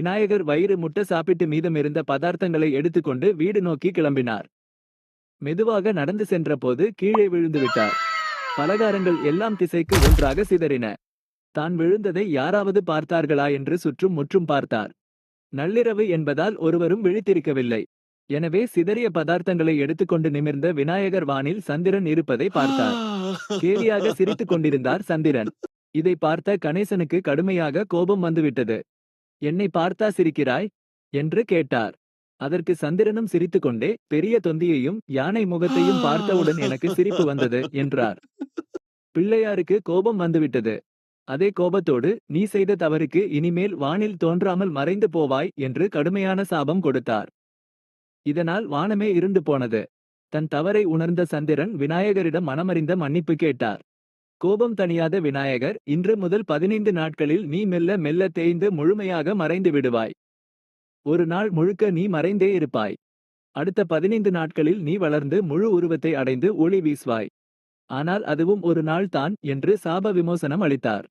விநாயகர் வயிறு முட்ட சாப்பிட்டு மீதமிருந்த பதார்த்தங்களை எடுத்துக்கொண்டு வீடு நோக்கி கிளம்பினார். மெதுவாக நடந்து சென்றபோது கீழே விழுந்து விட்டார். பலகாரங்கள் எல்லாம் திசைக்கு ஒன்றாக சிதறின. தான் விழுந்ததை யாராவது பார்த்தார்களா என்று சுற்றும் முற்றும் பார்த்தார். நள்ளிரவு என்பதால் ஒருவரும் விழித்திருக்கவில்லை. எனவே சிதறிய பதார்த்தங்களை எடுத்துக்கொண்டு நிமிர்ந்த விநாயகர் வானில் சந்திரன் இருப்பதை பார்த்தார். கேலியாக சிரித்துக் கொண்டிருந்தார் சந்திரன். இதை பார்த்த கணேசனுக்கு கடுமையாக கோபம் வந்துவிட்டது. என்னை பார்த்தா சிரிக்கிறாய் என்று கேட்டார். அதற்கு சந்திரனும் சிரித்துக்கொண்டே பெரிய தொந்தியையும் யானை முகத்தையும் பார்த்தவுடன் எனக்கு சிரிப்பு வந்தது என்றார். பிள்ளையாருக்கு கோபம் வந்துவிட்டது. அதே கோபத்தோடு நீ செய்த தவறுக்கு இனிமேல் வானில் தோன்றாமல் மறைந்து போவாய் என்று கடுமையான சாபம் கொடுத்தார். இதனால் வானமே இருண்டு போனது. தன் தவறை உணர்ந்த சந்திரன் விநாயகரிடம் மனமறிந்த மன்னிப்பு கேட்டார். கோபம் தணியாத விநாயகர் இன்று முதல் 15 நாட்களில் நீ மெல்ல மெல்ல தேய்ந்து முழுமையாக மறைந்து விடுவாய். ஒரு நாள் முழுக்க நீ மறைந்தே இருப்பாய். அடுத்த 15 நாட்களில் நீ வளர்ந்து முழு உருவத்தை அடைந்து ஒளி வீசுவாய். ஆனால் அதுவும் ஒரு நாள் தான் என்று சாப விமோசனம் அளித்தார்.